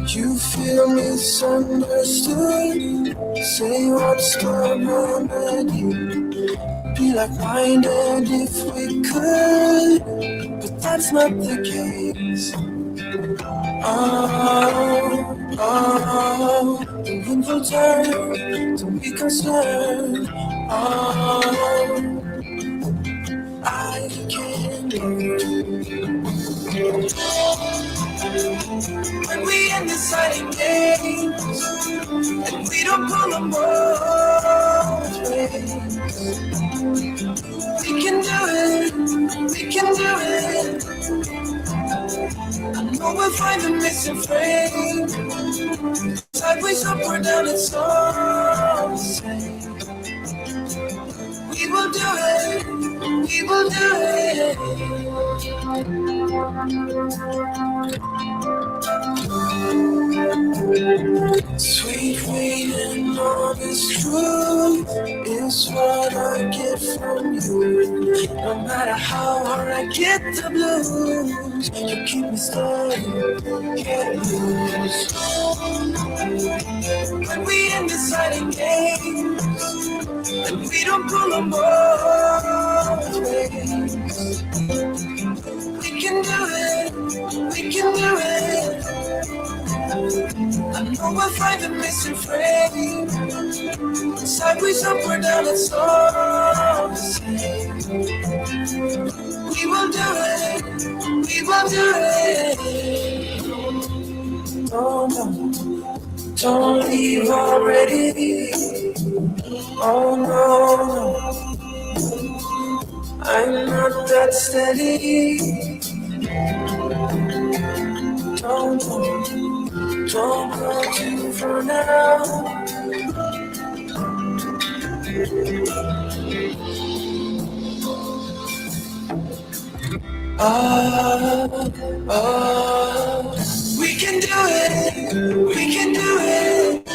You feel misunderstood. Say what's the remedy? Be like-minded if we could, but that's not the case. The wind will turn, don't be concerned. I can when we end deciding games, and we don't pull them both ways. We can do it, we can do it. I know we'll find the missing frame. Sideways, up or down, it's all the same. We will do it, we will do it. Sweet waiting on this truth is what I get from you. No matter how hard I get the blues, you keep me steady, can't lose. When we end deciding games, and we don't pull them both ways. We can do it, we can do it. I know we'll find the missing frame. Sideways, up or down, it's all the same. We will do it, we will do it. Oh no, don't leave already. Oh no, I'm not that steady. Don't go too far now. We can do it, we can do it.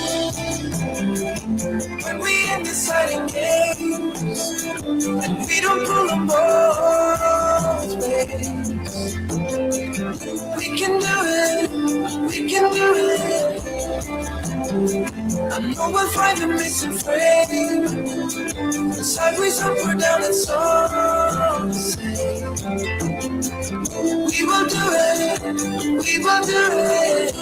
When we end deciding games, and we don't pull them both ways. We can do it, we can do it. I know we'll find the missing frame. Sideways, up or down, it's all the same. We will do it, we will do it.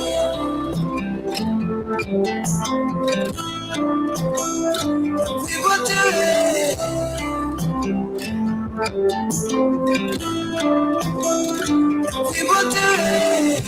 We will do it. We will do it.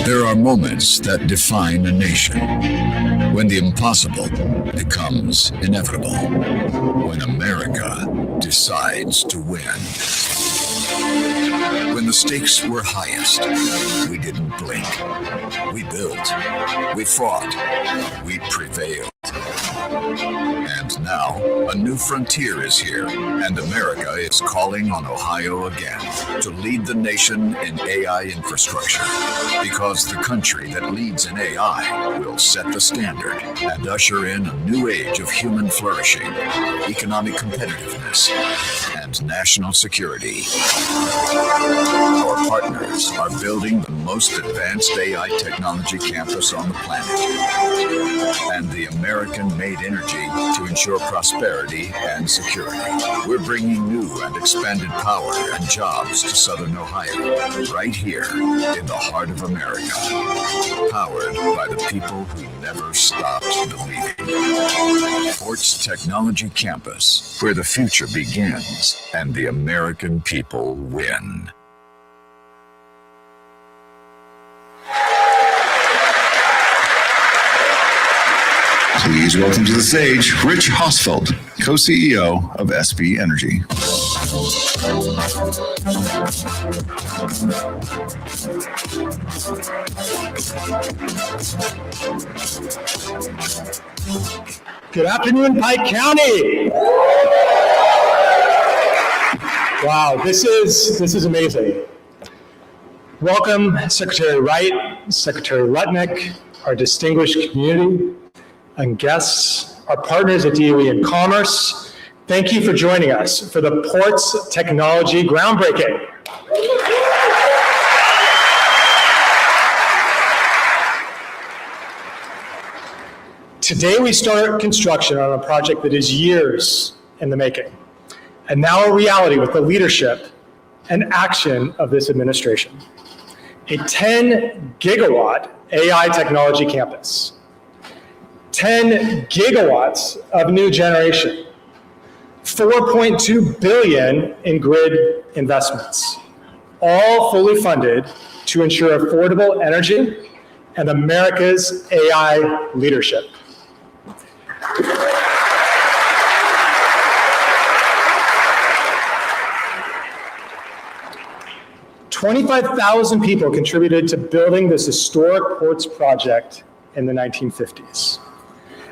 There are moments that define a nation, when the impossible becomes inevitable, when America decides to win. When the stakes were highest, we didn't blink. We built, we fought, we prevailed. And Now, a new frontier is here, and America is calling on Ohio again to lead the nation in AI infrastructure. Because the country that leads in AI will set the standard and usher in a new age of human flourishing, economic competitiveness, and national security. Our partners are building the most advanced AI technology campus on the planet, and the American-made energy to ensure prosperity and security. We're bringing new and expanded power and jobs to Southern Ohio, right here in the heart of America. Powered by the people who never stopped believing. Port's Technology Campus, where the future begins and the American people win. Please welcome to the stage Rich Hosfeld, co-CEO of SB Energy. Good afternoon, Pike County. Wow, this is amazing. Welcome, Secretary Wright, Secretary Lutnick, our distinguished community, and guests, our partners at DOE and Commerce. Thank you for joining us for the Ports Technology groundbreaking. Today we start construction on a project that is years in the making, and now a reality with the leadership and action of this administration. A 10 gigawatt AI technology campus. 10 gigawatts of new generation, 4.2 billion in grid investments, all fully funded to ensure affordable energy and America's AI leadership. $25,000 people contributed to building this historic ports project in the 1950s.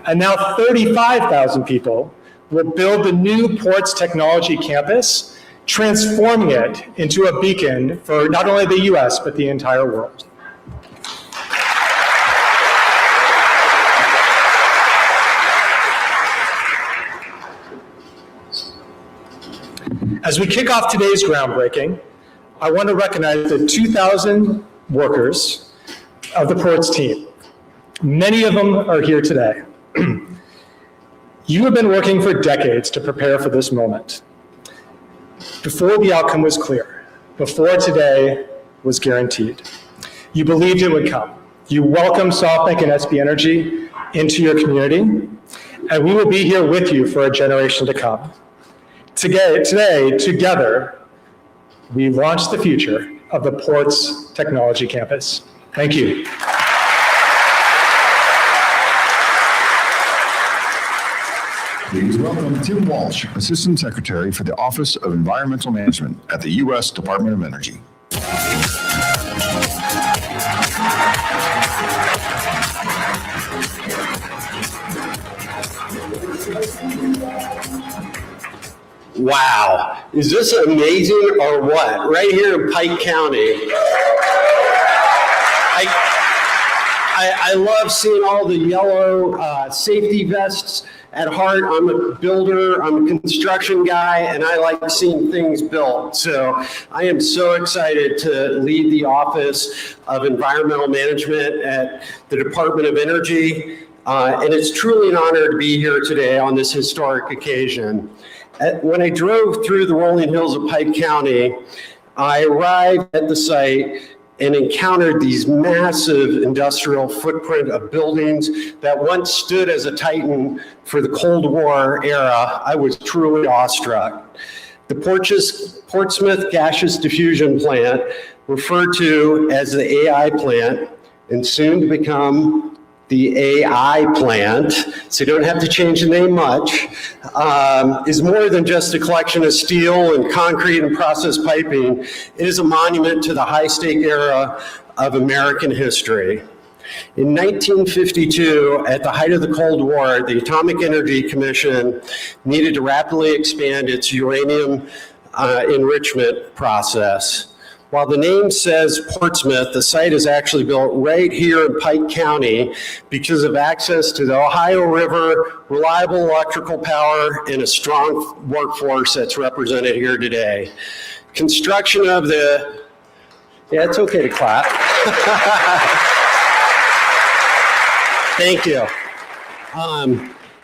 And now 35,000 people will build the new Ports Technology Campus, transforming it into a beacon for not only the US, but the entire world. As we kick off today's groundbreaking, I want to recognize the 2,000 workers of the Ports team. Many of them are here today. You have been working for decades to prepare for this moment. Before the outcome was clear, before today was guaranteed, you believed it would come. You welcomed SoftBank and SB Energy into your community, and we will be here with you for a generation to come. Today, together, we launch the future of the Ports Technology Campus. Thank you. Please welcome Tim Walsh, Assistant Secretary for the Office of Environmental Management at the U.S. Department of Energy. Wow, is this amazing or what? Right here in Pike County. I love seeing all the yellow safety vests. At heart, I'm a builder, I'm a construction guy, and I like seeing things built. So I am so excited to lead the Office of Environmental Management at the Department of Energy. And it's truly an honor to be here today on this historic occasion. When I drove through the rolling hills of Pike County, I arrived at the site and encountered these massive industrial footprint of buildings that once stood as a titan for the Cold War era. I was truly awestruck. The Portsmouth Gaseous Diffusion Plant, referred to as the AI plant, and soon to become the AI plant, so you don't have to change the name much, is more than just a collection of steel and concrete and processed piping. It is a monument to the high-stake era of American history. In 1952, at the height of the Cold War, the Atomic Energy Commission needed to rapidly expand its uranium enrichment process. While the name says Portsmouth, the site is actually built right here in Pike County because of access to the Ohio River, reliable electrical power, and a strong workforce that's represented here today. Construction of the, yeah, it's okay to clap. Thank you.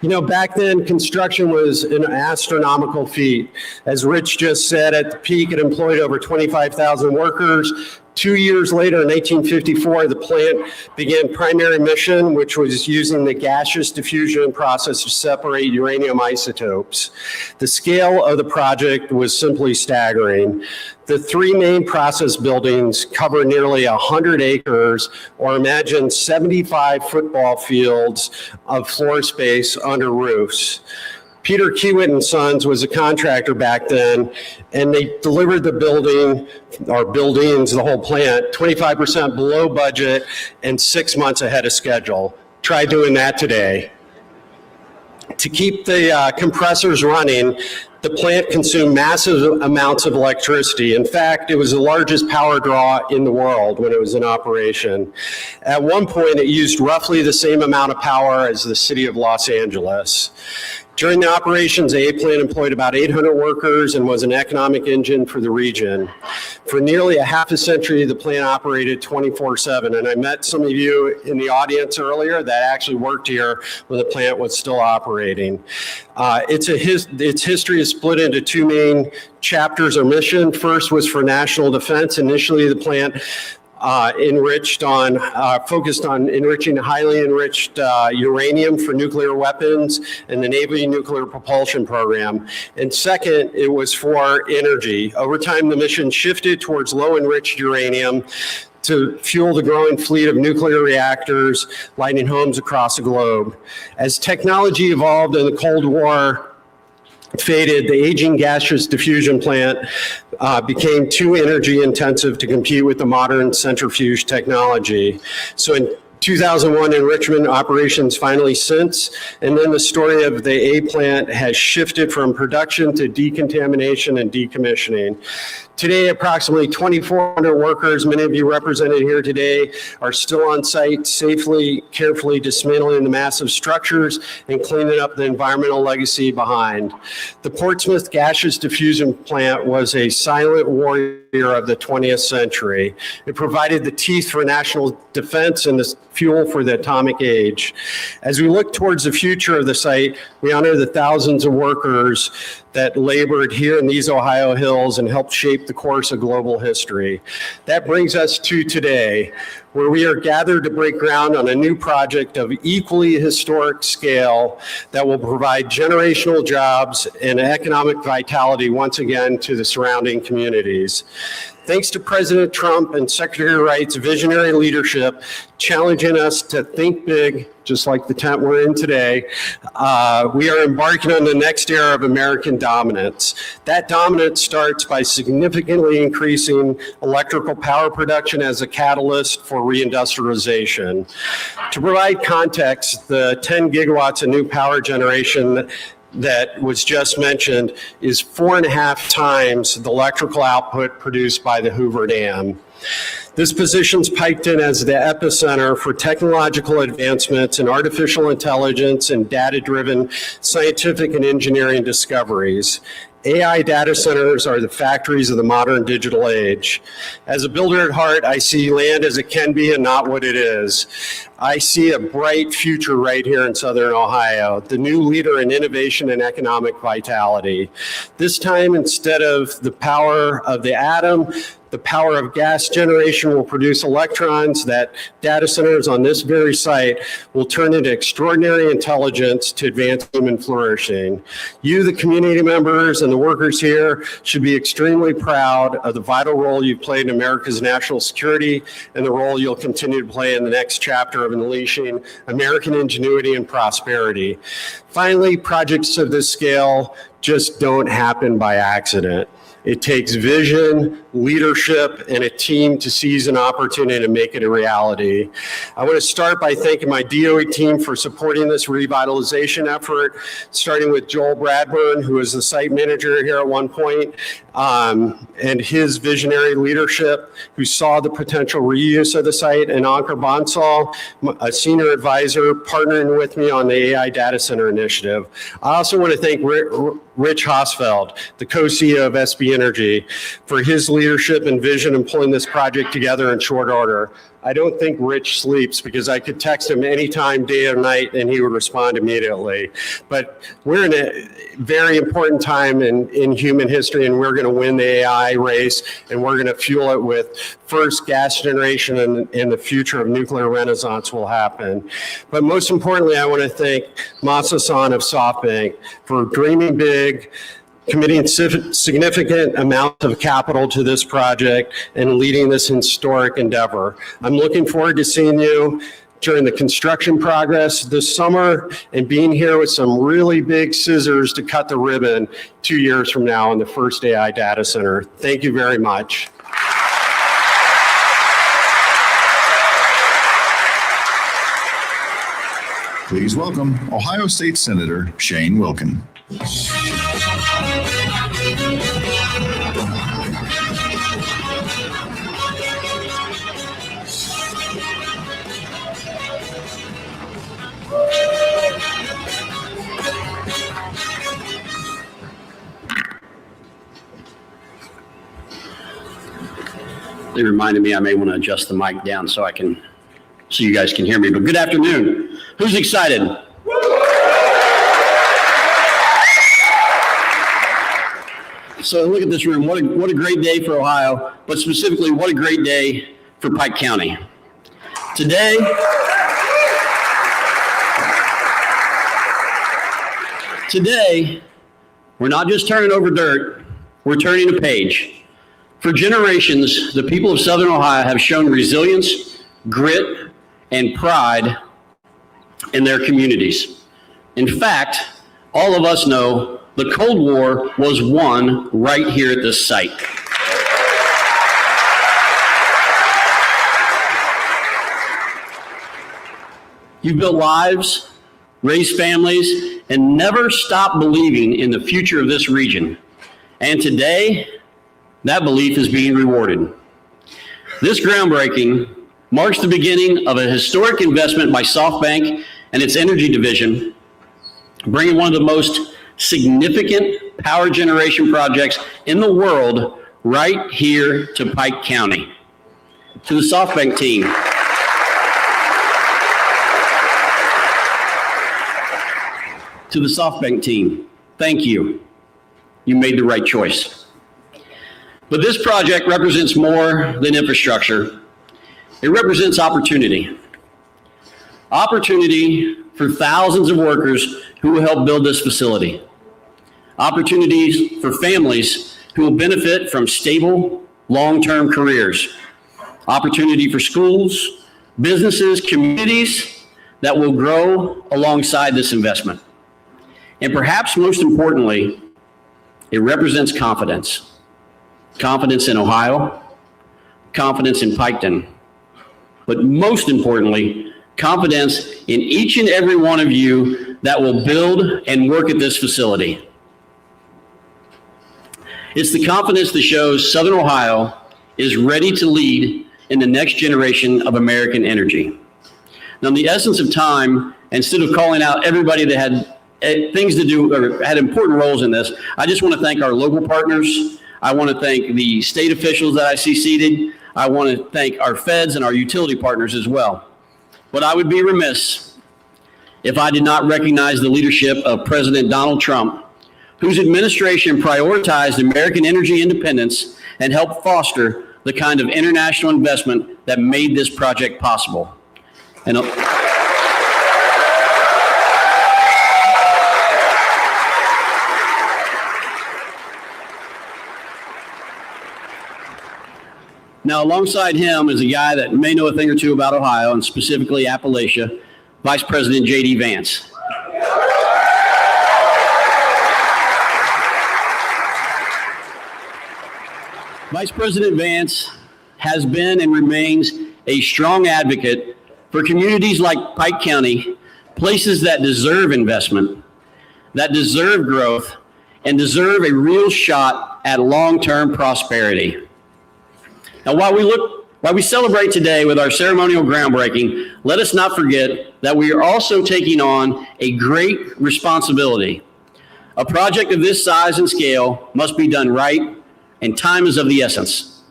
You know, back then, construction was an astronomical feat. As Rich just said, at the peak, it employed over 25,000 workers. 2 years later, in 1954, the plant began primary mission, which was using the gaseous diffusion process to separate uranium isotopes. The scale of the project was simply staggering. The three main process buildings cover nearly 100 acres, or imagine 75 football fields of floor space under roofs. Peter Kiewit and Sons was a contractor back then, and they delivered the building, or buildings, the whole plant, 25% below budget and 6 months ahead of schedule. Try doing that today. To keep the compressors running, the plant consumed massive amounts of electricity. In fact, it was the largest power draw in the world when it was in operation. At one point, it used roughly the same amount of power as the city of Los Angeles. During the operations, the A plant employed about 800 workers and was an economic engine for the region. For nearly a half a century, the plant operated 24/7, and I met some of you in the audience earlier that actually worked here when the plant was still operating. Its history is split into two main chapters or mission. First was for national defense. Initially, the plant focused on enriching highly enriched uranium for nuclear weapons and the Navy nuclear propulsion program. And second, it was for energy. Over time, the mission shifted towards low enriched uranium to fuel the growing fleet of nuclear reactors lighting homes across the globe. As technology evolved and the Cold War faded, the aging gaseous diffusion plant became too energy intensive to compete with the modern centrifuge technology. So in 2001, enrichment operations finally ceased, and then the story of the A plant has shifted from production to decontamination and decommissioning. Today, approximately 2,400 workers, many of you represented here today, are still on site, safely, carefully dismantling the massive structures and cleaning up the environmental legacy behind. The Portsmouth gaseous diffusion plant was a silent warrior of the 20th century. It provided the teeth for national defense and the fuel for the atomic age. As we look towards the future of the site, we honor the thousands of workers that labored here in these Ohio hills and helped shape the course of global history. That brings us to today, where we are gathered to break ground on a new project of equally historic scale that will provide generational jobs and economic vitality once again to the surrounding communities. Thanks to President Trump and Secretary Wright's visionary leadership, challenging us to think big, just like the tent we're in today, we are embarking on the next era of American dominance. That dominance starts by significantly increasing electrical power production as a catalyst for reindustrialization. To provide context, the 10 gigawatts of new power generation that was just mentioned is 4.5 times the electrical output produced by the Hoover Dam. This positions PIketon as the epicenter for technological advancements in artificial intelligence and data-driven scientific and engineering discoveries. AI data centers are the factories of the modern digital age. As a builder at heart, I see land as it can be and not what it is. I see a bright future right here in Southern Ohio, the new leader in innovation and economic vitality. This time, instead of the power of the atom, the power of gas generation will produce electrons that data centers on this very site will turn into extraordinary intelligence to advance human flourishing. You, the community members and the workers here, should be extremely proud of the vital role you've played in America's national security and the role you'll continue to play in the next chapter of unleashing American ingenuity and prosperity. Finally, projects of this scale just don't happen by accident. It takes vision, leadership, and a team to seize an opportunity to make it a reality. I want to start by thanking my DOE team for supporting this revitalization effort, starting with Joel Bradburn, who was the site manager here at one point, and his visionary leadership, who saw the potential reuse of the site, and Ankur Bansal, a senior advisor, partnering with me on the AI data center initiative. I also want to thank Rich Hosfeld, the co-CEO of SB Energy, for his leadership and vision in pulling this project together in short order. I don't think Rich sleeps because I could text him anytime, day or night, and he would respond immediately. But we're in a very important time in human history, and we're going to win the AI race, and we're going to fuel it with first gas generation, and the future of nuclear renaissance will happen. But most importantly, I want to thank Masa-san of SoftBank for dreaming big, committing significant amounts of capital to this project, and leading this historic endeavor. I'm looking forward to seeing you during the construction progress this summer and being here with some really big scissors to cut the ribbon 2 years from now on the first AI data center. Thank you very much. Please welcome Ohio State Senator Shane Wilkin. They reminded me I may want to adjust the mic down so you guys can hear me. But good afternoon. Who's excited? So look at this room. What a great day for Ohio, but specifically, what a great day for Pike County. Today, we're not just turning over dirt, we're turning a page. For generations, the people of Southern Ohio have shown resilience, grit, and pride in their communities. In fact, all of us know the Cold War was won right here at this site. You've built lives, raised families, and never stopped believing in the future of this region. And today, that belief is being rewarded. This groundbreaking marks the beginning of a historic investment by SoftBank and its energy division, bringing one of the most significant power generation projects in the world right here to Pike County. To the SoftBank team, thank you. You made the right choice. But this project represents more than infrastructure. It represents opportunity. Opportunity for thousands of workers who will help build this facility. Opportunities for families who will benefit from stable, long-term careers. Opportunity for schools, businesses, communities that will grow alongside this investment. And perhaps most importantly, it represents confidence. Confidence in Ohio, confidence in PIketon, but most importantly, confidence in each and every one of you that will build and work at this facility. It's the confidence that shows Southern Ohio is ready to lead in the next generation of American energy. Now, in the essence of time, instead of calling out everybody that had things to do or had important roles in this, I just want to thank our local partners. I want to thank the state officials that I see seated. I want to thank our feds and our utility partners as well. But I would be remiss if I did not recognize the leadership of President Donald Trump, whose administration prioritized American energy independence and helped foster the kind of international investment that made this project possible. And now, alongside him is a guy that may know a thing or two about Ohio, and specifically Appalachia, Vice President J.D. Vance. Vice President Vance has been and remains a strong advocate for communities like Pike County, places that deserve investment, that deserve growth, and deserve a real shot at long-term prosperity. Now, while we celebrate today with our ceremonial groundbreaking, let us not forget that we are also taking on a great responsibility. A project of this size and scale must be done right, and time is of the essence.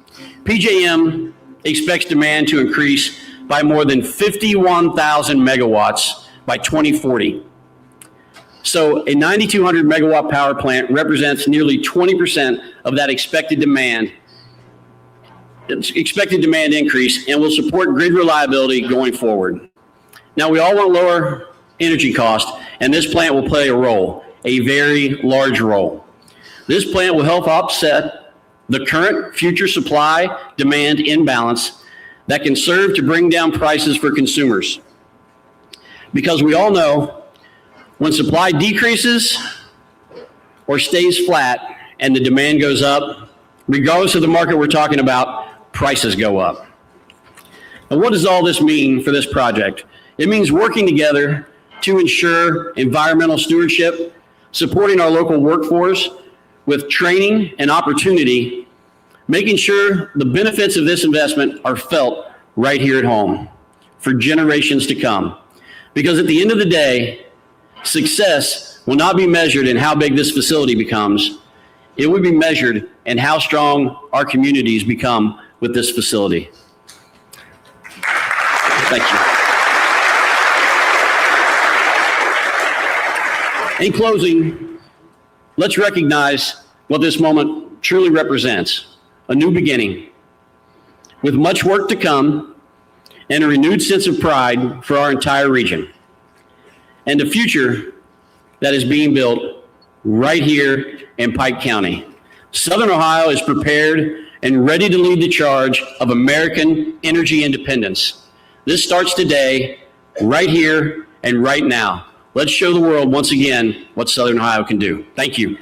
PJM expects demand to increase by more than 51,000 megawatts by 2040. So a 9,200 megawatt power plant represents nearly 20% of that expected demand increase and will support grid reliability going forward. Now, we all want lower energy costs, and this plant will play a role, a very large role. This plant will help offset the current future supply-demand imbalance that can serve to bring down prices for consumers. Because we all know when supply decreases or stays flat and the demand goes up, regardless of the market we're talking about, prices go up. And what does all this mean for this project? It means working together to ensure environmental stewardship, supporting our local workforce with training and opportunity, making sure the benefits of this investment are felt right here at home for generations to come. Because at the end of the day, success will not be measured in how big this facility becomes. It will be measured in how strong our communities become with this facility. Thank you. In closing, let's recognize what this moment truly represents, a new beginning, with much work to come and a renewed sense of pride for our entire region, and a future that is being built right here in Pike County. Southern Ohio is prepared and ready to lead the charge of American energy independence. This starts today, right here and right now. Let's show the world once again what Southern Ohio can do. Thank you.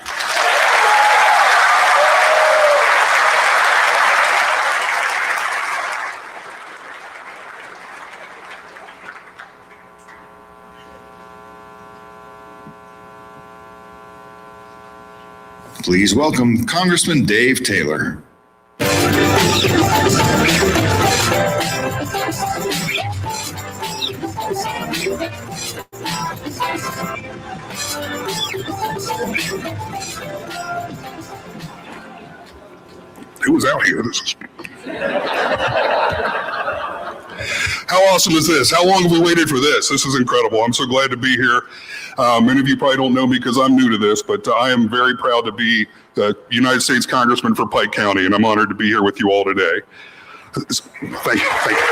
Please welcome Congressman Dave Taylor. It was out here. How awesome is this? How long have we waited for this? This is incredible. I'm so glad to be here. Many of you probably don't know me because I'm new to this, but I am very proud to be the United States Congressman for Pike County, and I'm honored to be here with you all today. Thank you. Thank you.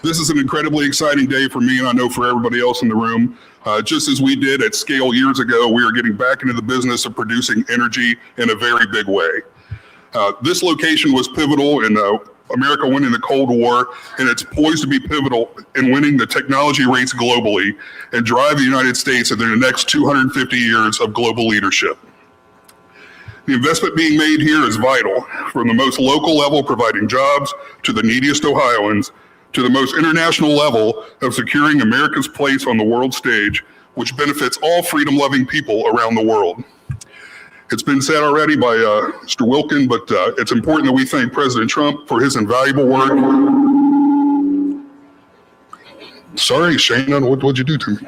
This is an incredibly exciting day for me, and I know for everybody else in the room. Just as we did at scale years ago, we are getting back into the business of producing energy in a very big way. This location was pivotal in America winning the Cold War, and it's poised to be pivotal in winning the technology race globally and drive the United States into the next 250 years of global leadership. The investment being made here is vital, from the most local level providing jobs to the neediest Ohioans, to the most international level of securing America's place on the world stage, which benefits all freedom-loving people around the world. It's been said already by Mr. Wilkin, but it's important that we thank President Trump for his invaluable work. Sorry, Shane, what'd you do to me?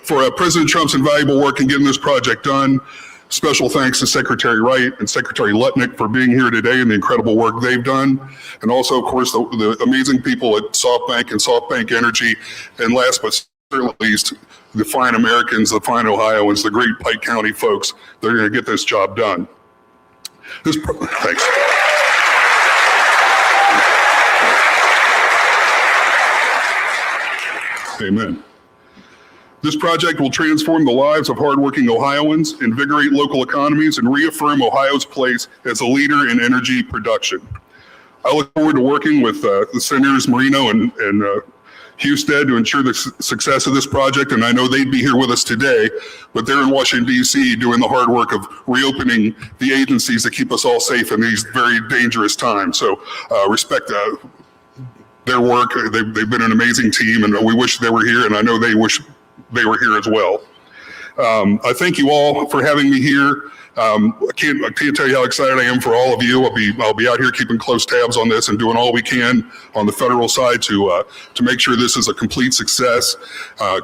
For President Trump's invaluable work in getting this project done. Special thanks to Secretary Wright and Secretary Lutnick for being here today and the incredible work they've done. And also, of course, the amazing people at SoftBank and SoftBank Energy. And last but certainly not least, the fine Americans, the fine Ohioans, the great Pike County folks, they're going to get this job done. Thanks. Amen. This project will transform the lives of hardworking Ohioans, invigorate local economies, and reaffirm Ohio's place as a leader in energy production. I look forward to working with the Senators Marino and Husted to ensure the success of this project, and I know they'd be here with us today, but they're in Washington, D.C. doing the hard work of reopening the agencies that keep us all safe in these very dangerous times. So respect their work. They've been an amazing team, and we wish they were here, and I know they wish they were here as well. I thank you all for having me here. I can't tell you how excited I am for all of you. I'll be out here keeping close tabs on this and doing all we can on the federal side to make sure this is a complete success.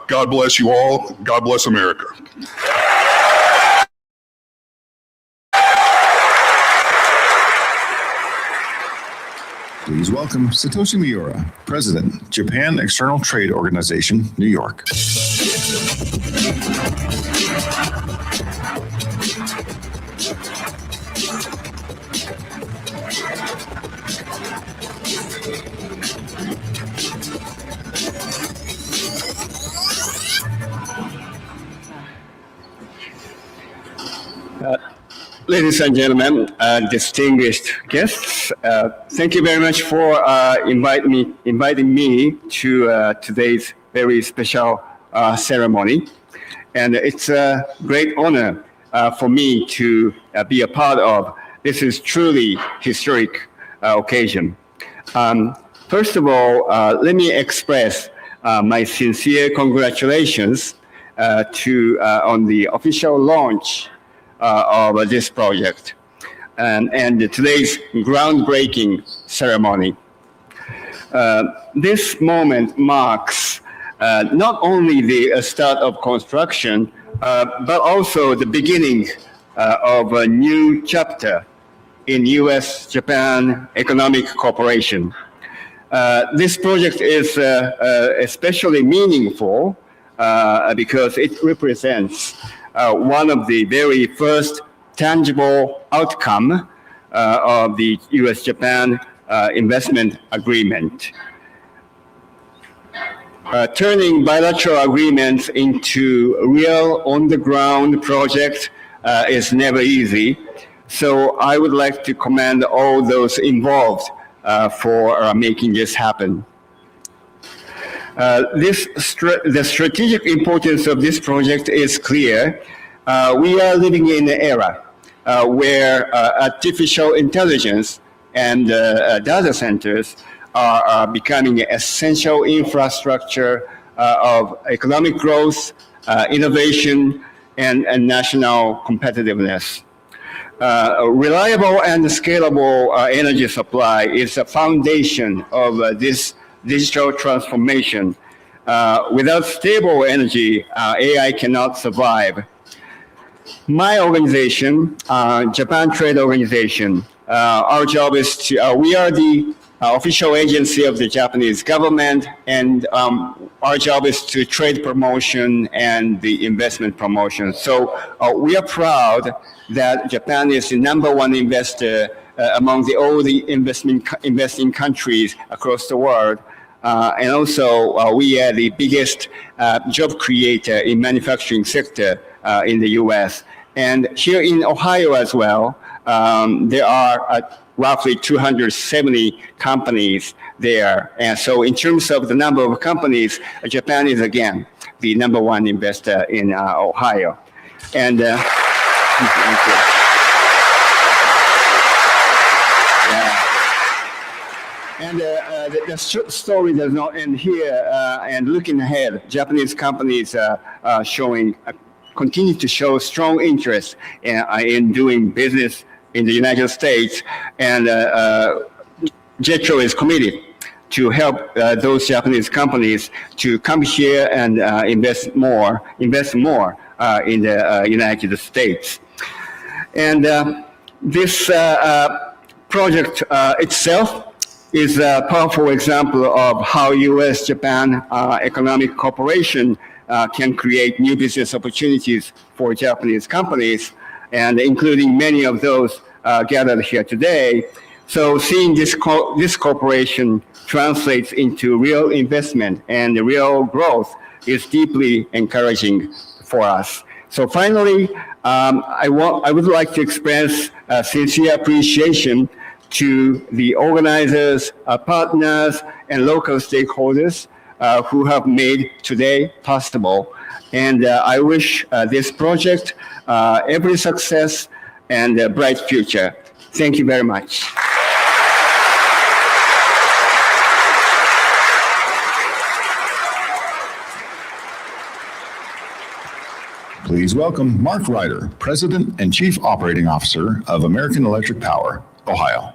God bless you all. God bless America. Please welcome Satoshi Miura, President, Japan External Trade Organization, New York. Ladies and gentlemen, distinguished guests, thank you very much for inviting me to today's very special ceremony. And it's a great honor for me to be a part of. This is truly historic occasion. First of all, let me express my sincere congratulations on the official launch of this project and today's groundbreaking ceremony. This moment marks not only the start of construction, but also the beginning of a new chapter in U.S.-Japan economic cooperation. This project is especially meaningful because it represents one of the very first tangible outcome of the U.S.-Japan investment agreement. Turning bilateral agreements into real on-the-ground project is never easy. So I would like to commend all those involved for making this happen. The strategic importance of this project is clear. We are living in an era where artificial intelligence and data centers are becoming essential infrastructure of economic growth, innovation, and national competitiveness. Reliable and scalable energy supply is the foundation of this digital transformation. Without stable energy, AI cannot survive. My organization, Japan Trade Organization, our job is to, we are the official agency of the Japanese government, and our job is to trade promotion and the investment promotion. So we are proud that Japan is the #1 investor among all the investing countries across the world. And also, we are the biggest job creator in manufacturing sector in the U.S. And here in Ohio as well, there are roughly 270 companies there. And so in terms of the number of companies, Japan is again the #1 investor in Ohio. And thank you. And the story does not end here. And looking ahead, Japanese companies are continue to show strong interest in doing business in the United States. And JETRO is committed to help those Japanese companies to come here and invest more in the United States. And this project itself is a powerful example of how U.S.-Japan economic cooperation can create new business opportunities for Japanese companies, and including many of those gathered here today. So seeing this cooperation translates into real investment and real growth is deeply encouraging for us. So finally, I would like to express sincere appreciation to the organizers, partners, and local stakeholders who have made today possible. And I wish this project every success and a bright future. Thank you very much. Please welcome Mark Ryder, President and Chief Operating Officer of American Electric Power, Ohio.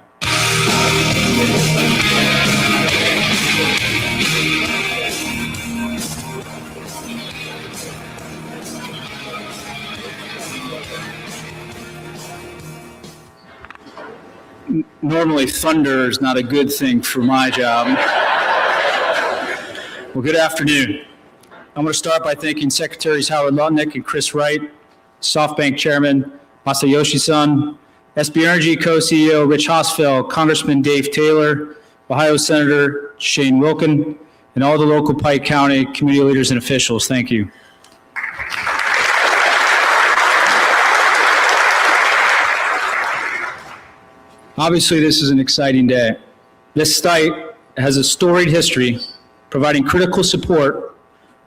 Normally thunder is not a good thing for my job. Well, good afternoon. I'm going to start by thanking Secretaries Howard Lutnick and Chris Wright, SoftBank Chairman Masayoshi Son, SB Energy Co-CEO Rich Hosfeld, Congressman Dave Taylor, Ohio Senator Shane Wilkin, and all the local Pike County community leaders and officials. Thank you. Obviously, this is an exciting day. This site has a storied history, providing critical support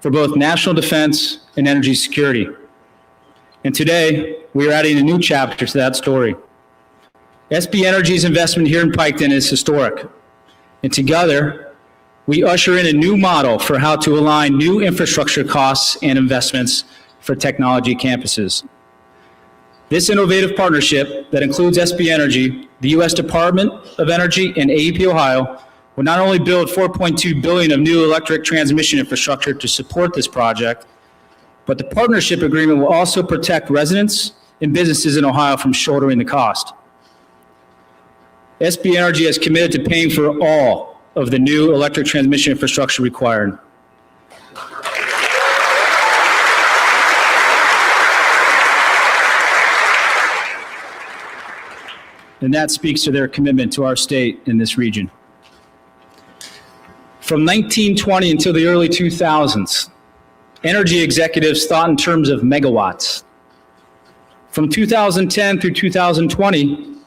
for both national defense and energy security. And today, we are adding a new chapter to that story. SB Energy's investment here in Piketon is historic. And together, we usher in a new model for how to align new infrastructure costs and investments for technology campuses. This innovative partnership that includes SB Energy, the U.S. Department of Energy, and AEP Ohio will not only build $4.2 billion of new electric transmission infrastructure to support this project, but the partnership agreement will also protect residents and businesses in Ohio from shouldering the cost. SB Energy has committed to paying for all of the new electric transmission infrastructure required. And that speaks to their commitment to our state in this region. From 1920 until the early 2000s, energy executives thought in terms of megawatts. From 2010 through 2020,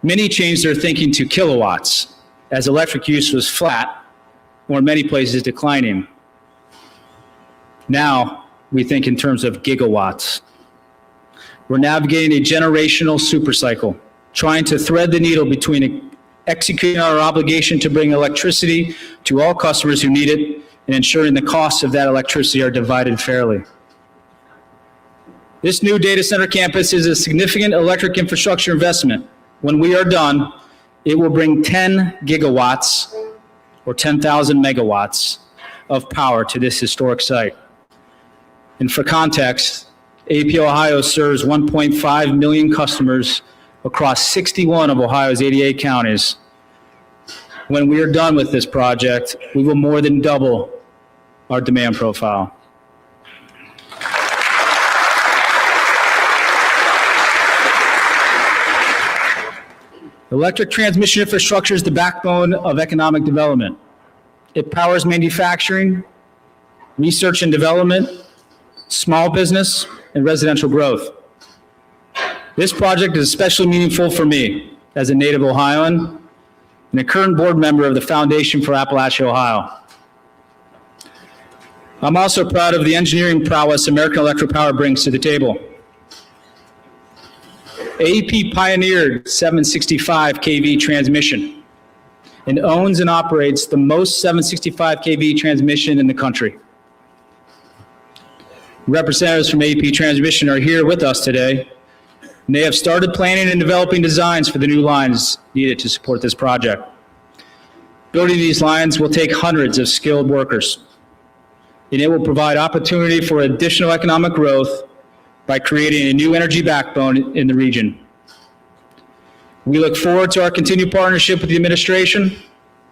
many changed their thinking to kilowatts, as electric use was flat, or in many places declining. Now, we think in terms of gigawatts. We're navigating a generational supercycle, trying to thread the needle between executing our obligation to bring electricity to all customers who need it and ensuring the costs of that electricity are divided fairly. This new data center campus is a significant electric infrastructure investment. When we are done, it will bring 10 gigawatts or 10,000 megawatts of power to this historic site. And for context, AEP Ohio serves 1.5 million customers across 61 of Ohio's 88 counties. When we are done with this project, we will more than double our demand profile. Electric transmission infrastructure is the backbone of economic development. It powers manufacturing, research and development, small business, and residential growth. This project is especially meaningful for me as a native Ohioan and a current board member of the Foundation for Appalachia, Ohio. I'm also proud of the engineering prowess American Electric Power brings to the table. AEP pioneered 765 kV transmission and owns and operates the most 765 kV transmission in the country. Representatives from AEP Transmission are here with us today, and they have started planning and developing designs for the new lines needed to support this project. Building these lines will take hundreds of skilled workers, and it will provide opportunity for additional economic growth by creating a new energy backbone in the region. We look forward to our continued partnership with the administration,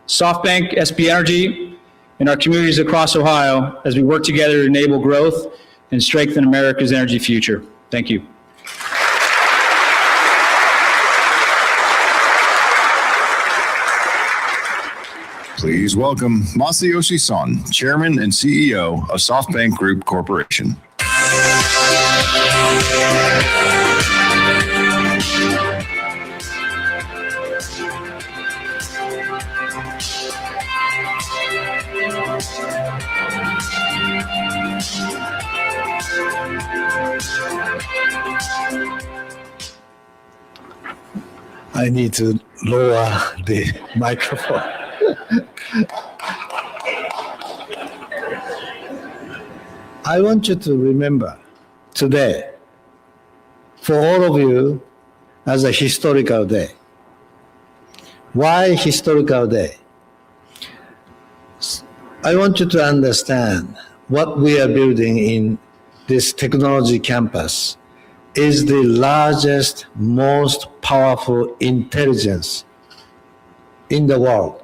SoftBank, SB Energy, and our communities across Ohio as we work together to enable growth and strengthen America's energy future. Thank you. Please welcome Masayoshi Son, Chairman and CEO of SoftBank Group Corporation. I need to lower the microphone. I want you to remember today, for all of you, as a historical day. Why historical day? I want you to understand what we are building in this technology campus is the largest, most powerful intelligence in the world.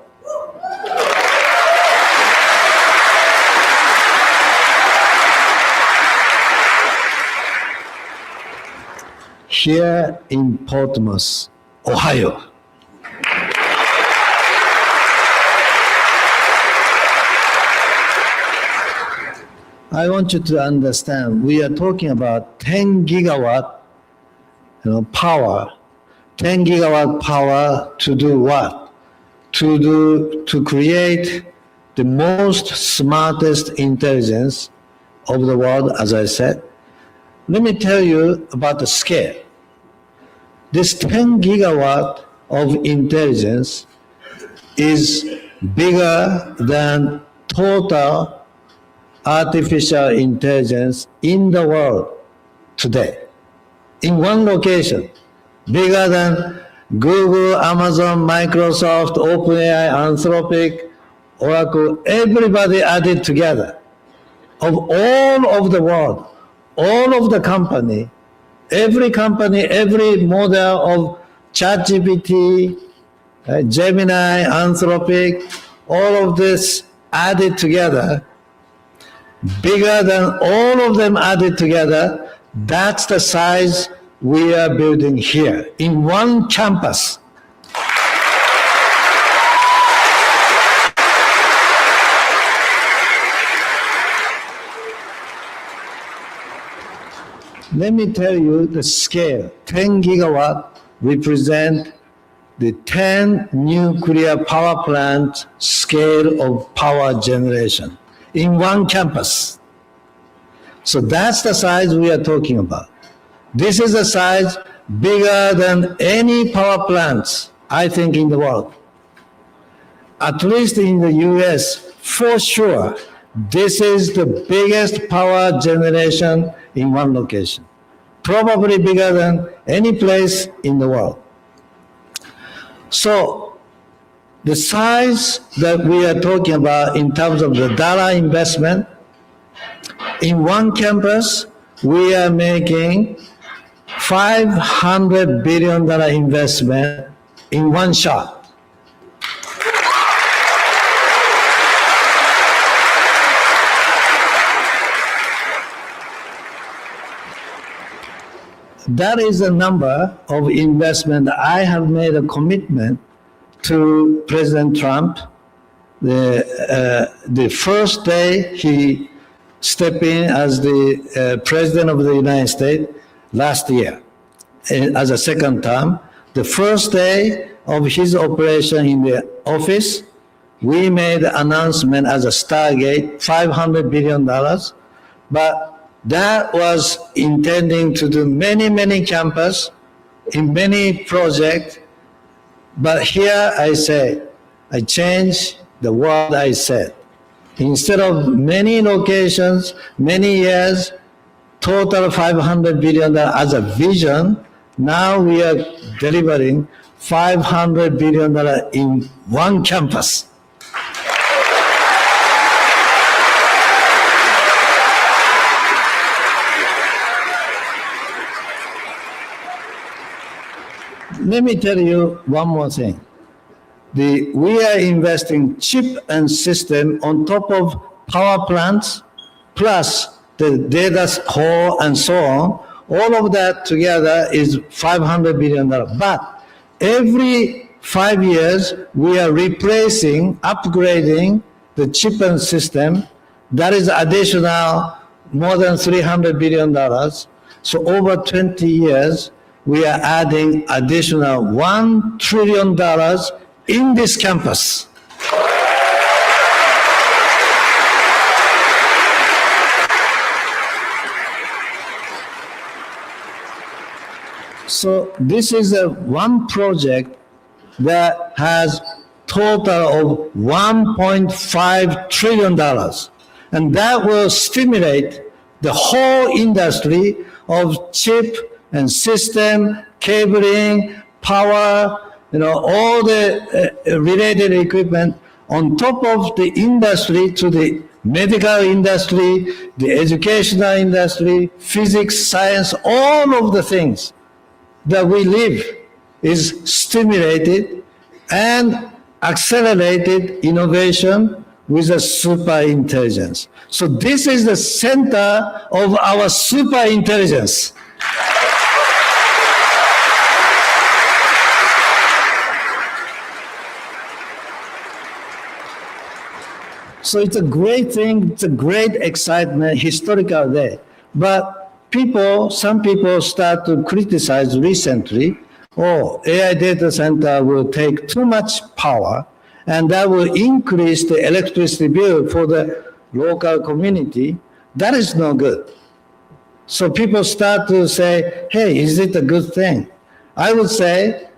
Here in Portsmouth, Ohio. I want you to understand, we are talking about 10 gigawatt power. 10 gigawatt power to do what? To create the most smartest intelligence of the world, as I said. Let me tell you about the scale. This 10 gigawatt of intelligence is bigger than total artificial intelligence in the world today. In one location, bigger than Google, Amazon, Microsoft, OpenAI, Anthropic, Oracle, everybody added together. Of all of the world, all of the company, every model of ChatGPT, Gemini, Anthropic, all of this added together, bigger than all of them added together, that's the size we are building here in one campus. Let me tell you the scale. 10 gigawatt represent the 10 nuclear power plant scale of power generation in one campus. So that's the size we are talking about. This is a size bigger than any power plants, I think, in the world. At least in the US, for sure, this is the biggest power generation in one location. Probably bigger than any place in the world. So the size that we are talking about in terms of the dollar investment, in one campus, we are making $500 billion investment in one shot. That is the number of investment I have made a commitment to President Trump. The first day he stepped in as the President of the United States last year, as a second term, the first day of his operation in the office, we made an announcement as a Stargate, $500 billion, but that was intending to do many, many campuses in many projects. But here I say, I changed the word I said. Instead of many locations, many years, total $500 billion as a vision, now we are delivering $500 billion in one campus. Let me tell you one more thing. We are investing chip and system on top of power plants, plus the data core and so on. All of that together is $500 billion. But every 5 years, we are replacing, upgrading the chip and system. That is additional more than $300 billion. So over 20 years, we are adding additional $1 trillion in this campus. So this is one project that has total of $1.5 trillion. And that will stimulate the whole industry of chip and system, cabling, power, all the related equipment on top of the industry to the medical industry, the educational industry, physics, science, all of the things that we live is stimulated and accelerated innovation with a super intelligence. So this is the center of our super intelligence. So it's a great thing, it's a great excitement, historical day. But some people start to criticize recently, AI data center will take too much power, and that will increase the electricity bill for the local community. That is no good. So people start to say, hey, is it a good thing? I would say,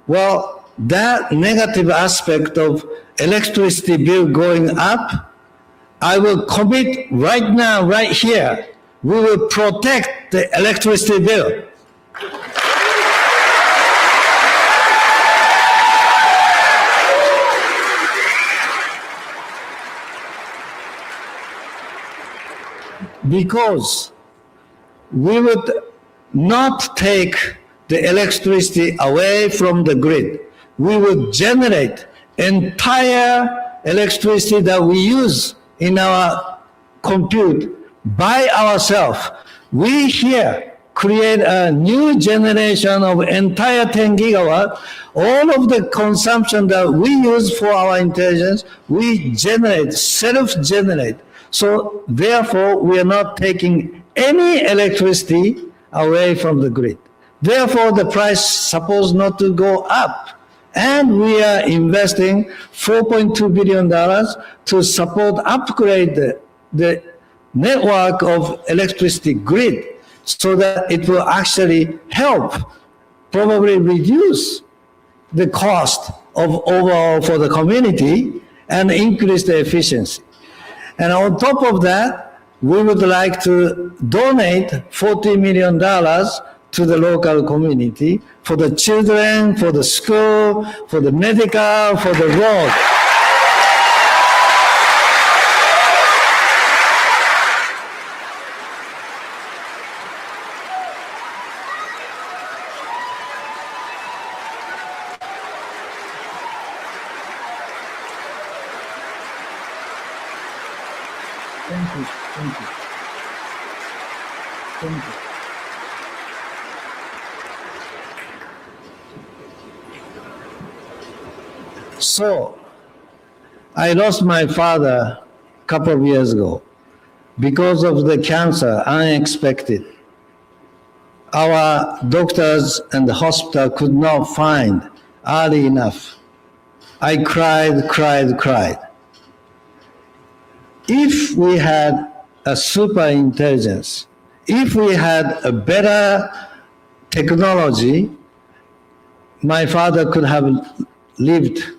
well, that negative aspect of electricity bill going up, I will commit right now, right here, we will protect the electricity bill. Because we would not take the electricity away from the grid. We would generate entire electricity that we use in our compute by ourselves. We here create a new generation of entire 10 gigawatt. All of the consumption that we use for our intelligence, we generate, self-generate. So therefore, we are not taking any electricity away from the grid. Therefore, the price supposed not to go up. And we are investing $4.2 billion to support, upgrade the network of electricity grid so that it will actually help, probably reduce the cost of overall for the community and increase the efficiency. And on top of that, we would like to donate $40 million to the local community for the children, for the school, for the medical, for the road. Thank you. Thank you. Thank you. So, I lost my father a couple of years ago because of the cancer, unexpected. Our doctors and the hospital could not find early enough. I cried. If we had a super intelligence, if we had a better technology, my father could have lived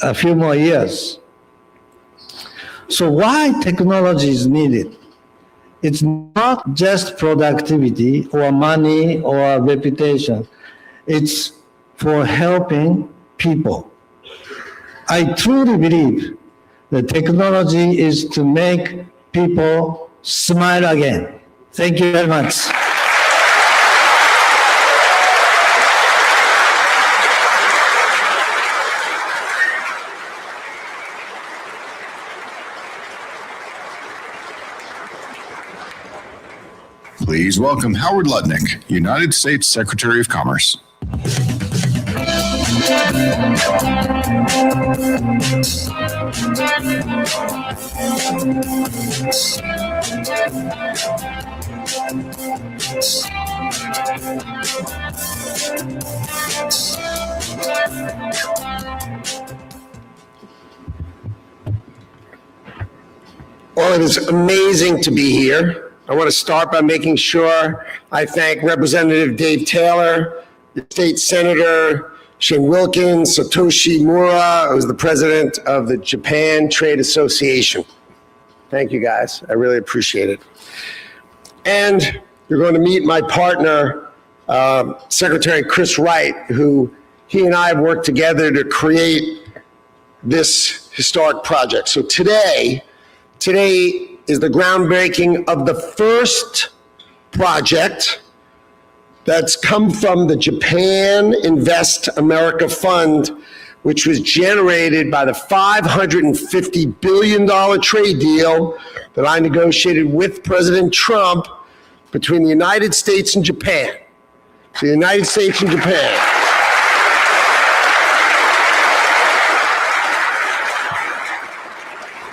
a few more years. So why technology is needed? It's not just productivity or money or reputation. It's for helping people. I truly believe that technology is to make people smile again. Thank you very much. Please welcome Howard Lutnick, United States Secretary of Commerce. Well, it is amazing to be here. I want to start by making sure I thank Representative Dave Taylor, the State Senator Shane Wilkins, Satoshi Mura, who's the president of the Japan Trade Association. Thank you, guys. I really appreciate it. And you're going to meet my partner, Secretary Chris Wright, who he and I have worked together to create this historic project. So today is the groundbreaking of the first project that's come from the Japan Invest America Fund, which was generated by the $550 billion trade deal that I negotiated with President Trump between the United States and Japan. So the United States and Japan.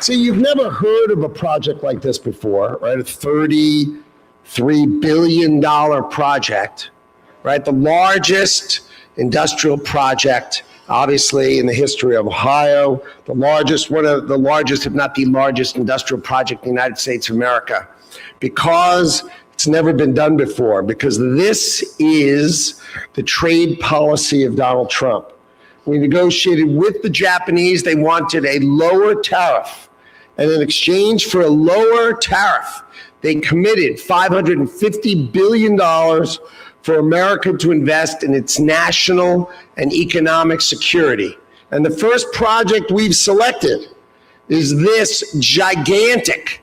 See, you've never heard of a project like this before, right? A $33 billion project, right? The largest industrial project, obviously, in the history of Ohio, the largest, one of the largest, if not the largest industrial project in the United States of America, because it's never been done before, because this is the trade policy of Donald Trump. We negotiated with the Japanese. They wanted a lower tariff. And in exchange for a lower tariff, they committed $550 billion for America to invest in its national and economic security. And the first project we've selected is this gigantic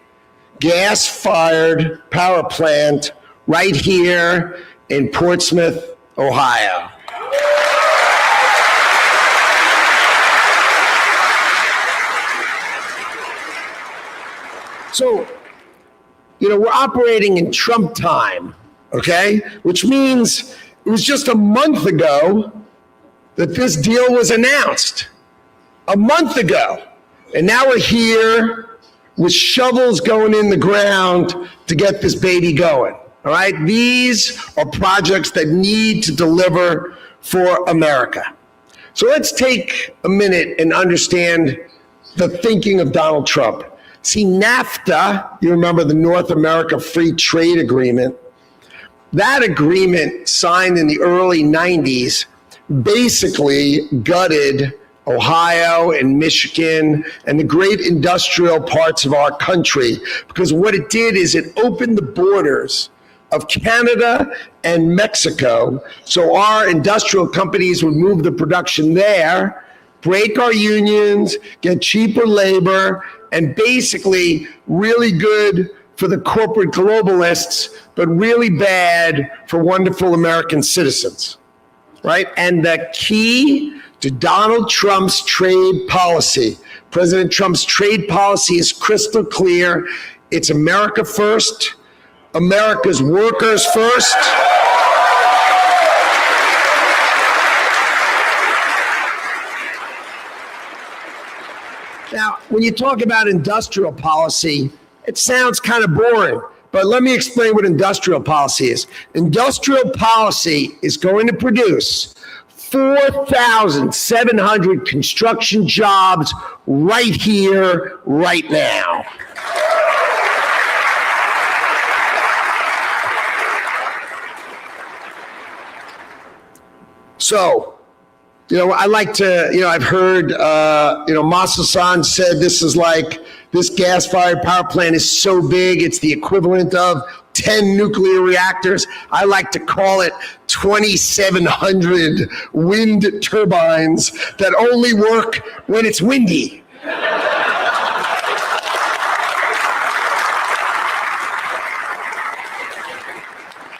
gas-fired power plant right here in Portsmouth, Ohio. So, we're operating in Trump time, okay? Which means it was just a month ago that this deal was announced. A month ago. And now we're here with shovels going in the ground to get this baby going, all right? These are projects that need to deliver for America. So let's take a minute and understand the thinking of Donald Trump. See, NAFTA, you remember the North America Free Trade Agreement, that agreement signed in the early 90s basically gutted Ohio and Michigan and the great industrial parts of our country, because what it did is it opened the borders of Canada and Mexico so our industrial companies would move the production there, break our unions, get cheaper labor, and basically really good for the corporate globalists, but really bad for wonderful American citizens, right? And the key to Donald Trump's trade policy, President Trump's trade policy is crystal clear. It's America first, America's workers first. Now, when you talk about industrial policy, it sounds kind of boring, but let me explain what industrial policy is. Industrial policy is going to produce 4,700 construction jobs right here, right now. So, I like to, I've heard, Masa-san said this gas-fired power plant is so big, it's the equivalent of 10 nuclear reactors. I like to call it 2,700 wind turbines that only work when it's windy.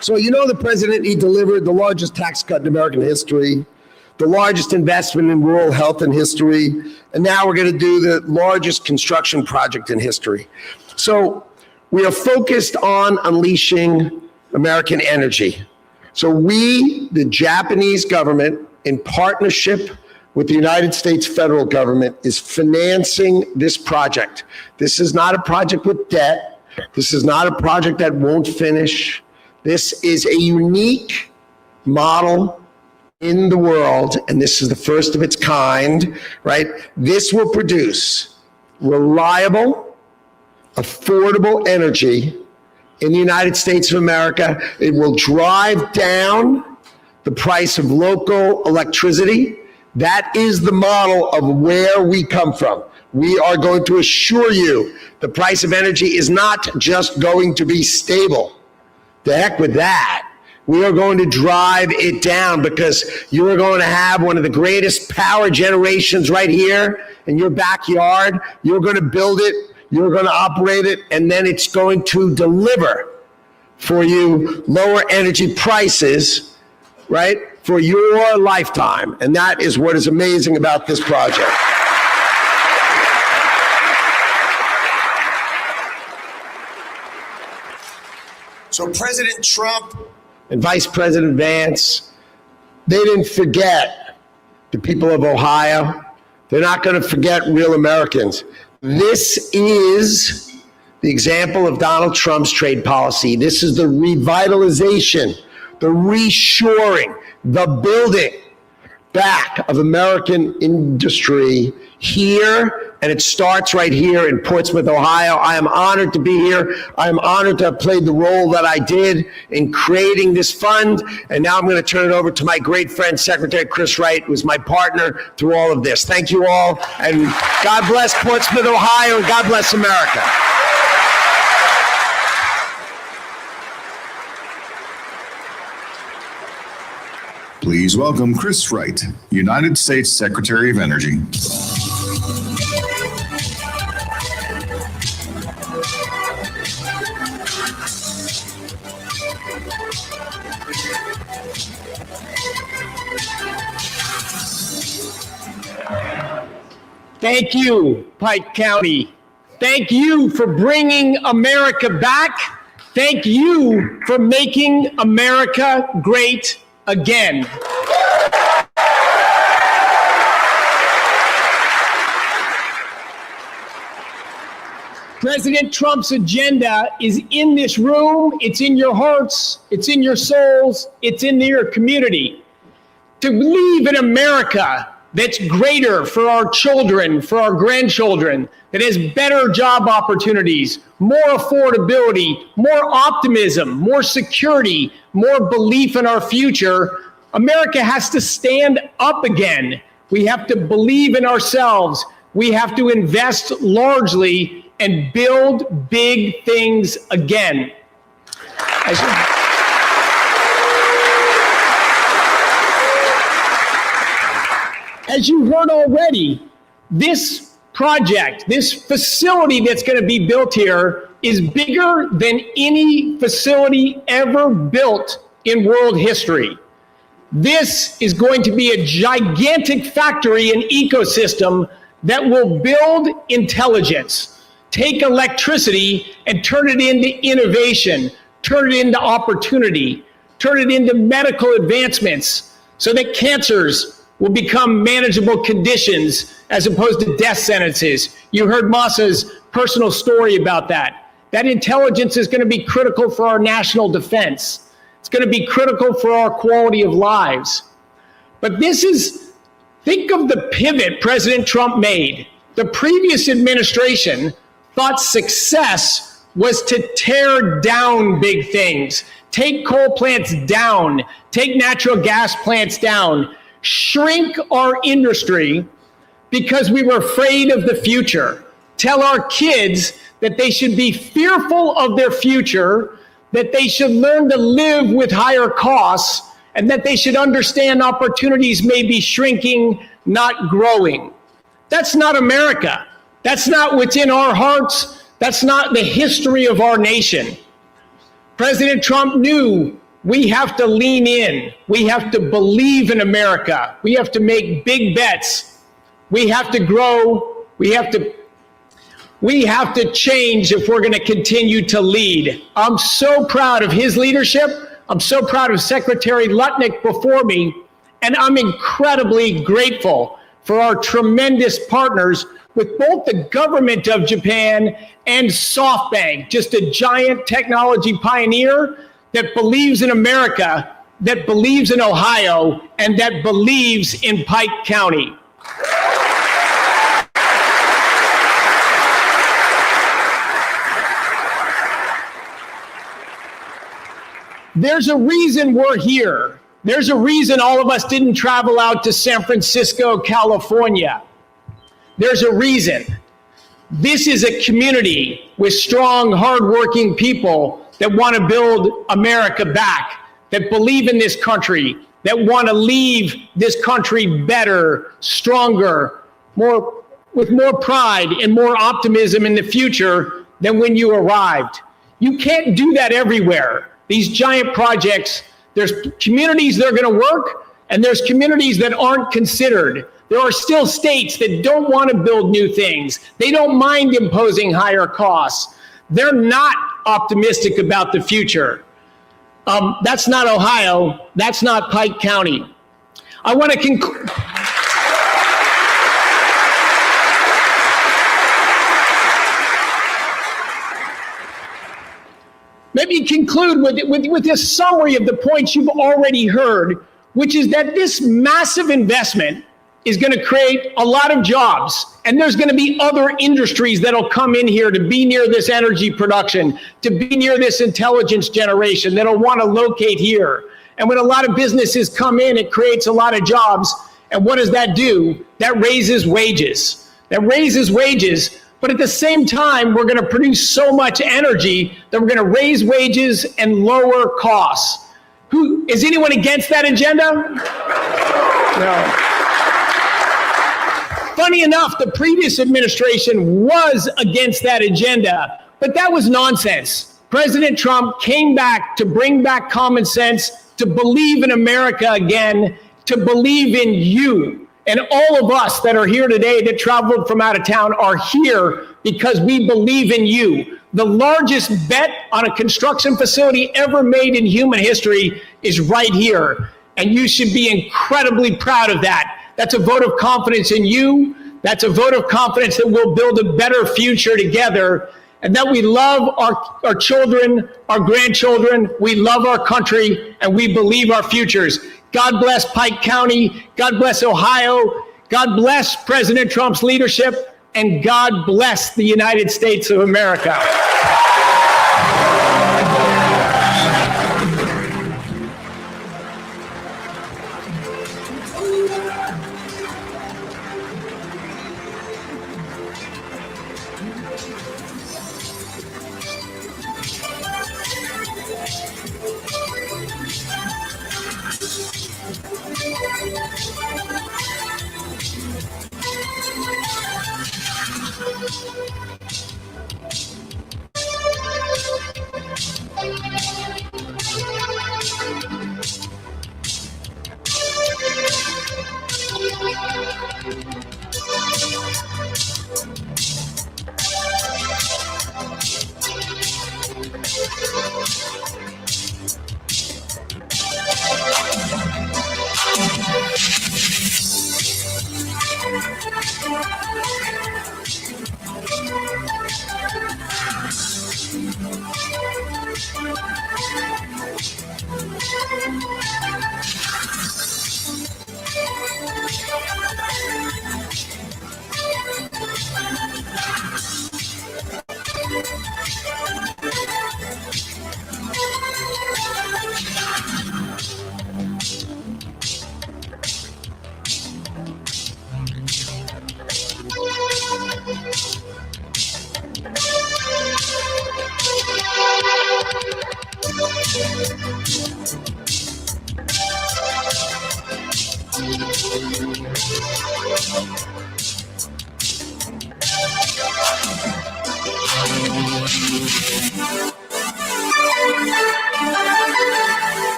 So, the president, he delivered the largest tax cut in American history, the largest investment in rural health in history, and now we're going to do the largest construction project in history. So we are focused on unleashing American energy. So we, the Japanese government, in partnership with the United States federal government, is financing this project. This is not a project with debt. This is not a project that won't finish. This is a unique model in the world, and this is the first of its kind, right? This will produce reliable, affordable energy in the United States of America. It will drive down the price of local electricity. That is the model of where we come from. We are going to assure you the price of energy is not just going to be stable. The heck with that. We are going to drive it down because you are going to have one of the greatest power generations right here in your backyard. You're going to build it, you're going to operate it, and then it's going to deliver for you lower energy prices, right, for your lifetime. And that is what is amazing about this project. So President Trump and Vice President Vance, they didn't forget the people of Ohio. They're not going to forget real Americans. This is the example of Donald Trump's trade policy. This is the revitalization, the reshoring, the building back of American industry here, and it starts right here in Portsmouth, Ohio. I am honored to be here. I am honored to have played the role that I did in creating this fund, and now I'm going to turn it over to my great friend, Secretary Chris Wright, who is my partner through all of this. Thank you all, and God bless Portsmouth, Ohio, and God bless America. Please welcome Chris Wright, United States Secretary of Energy. Thank you, Pike County. Thank you for bringing America back. Thank you for making America great again. President Trump's agenda is in this room, it's in your hearts, it's in your souls, it's in your community. To believe in America that's greater for our children, for our grandchildren, that has better job opportunities, more affordability, more optimism, more security, more belief in our future. America has to stand up again. We have to believe in ourselves. We have to invest largely and build big things again. As you heard already, this project, this facility that's going to be built here is bigger than any facility ever built in world history. This is going to be a gigantic factory and ecosystem that will build intelligence, take electricity and turn it into innovation, turn it into opportunity, turn it into medical advancements so that cancers will become manageable conditions as opposed to death sentences. You heard Masa's personal story about that. That intelligence is going to be critical for our national defense. It's going to be critical for our quality of lives. But this is, think of the pivot President Trump made. The previous administration thought success was to tear down big things, take coal plants down, take natural gas plants down, shrink our industry because we were afraid of the future. Tell our kids that they should be fearful of their future, that they should learn to live with higher costs, and that they should understand opportunities may be shrinking, not growing. That's not America. That's not what's in our hearts. That's not the history of our nation. President Trump knew we have to lean in. We have to believe in America. We have to make big bets. We have to grow. We have to change if we're going to continue to lead. I'm so proud of his leadership. I'm so proud of Secretary Lutnick before me. And I'm incredibly grateful for our tremendous partners with both the government of Japan and SoftBank, just a giant technology pioneer that believes in America, that believes in Ohio, and that believes in Pike County. There's a reason we're here. There's a reason all of us didn't travel out to San Francisco, California. There's a reason. This is a community with strong, hardworking people that want to build America back, that believe in this country, that want to leave this country better, stronger, with more pride and more optimism in the future than when you arrived. You can't do that everywhere. These giant projects, there's communities that are going to work, and there's communities that aren't considered. There are still states that don't want to build new things. They don't mind imposing higher costs. They're not optimistic about the future. That's not Ohio. That's not Pike County. I want to conclude. Maybe conclude with this summary of the points you've already heard, which is that this massive investment is going to create a lot of jobs. And there's going to be other industries that'll come in here to be near this energy production, to be near this intelligence generation, that'll want to locate here. And when a lot of businesses come in, it creates a lot of jobs. And what does that do? That raises wages. That raises wages. But at the same time, we're going to produce so much energy that we're going to raise wages and lower costs. Is anyone against that agenda? No. Funny enough, the previous administration was against that agenda, but that was nonsense. President Trump came back to bring back common sense, to believe in America again, to believe in you. And all of us that are here today that traveled from out of town are here because we believe in you. The largest bet on a construction facility ever made in human history is right here. And you should be incredibly proud of that. That's a vote of confidence in you. That's a vote of confidence that we'll build a better future together, and that we love our children, our grandchildren. We love our country, and we believe our futures. God bless Pike County. God bless Ohio. God bless President Trump's leadership, and God bless the United States of America.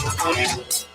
Ohio.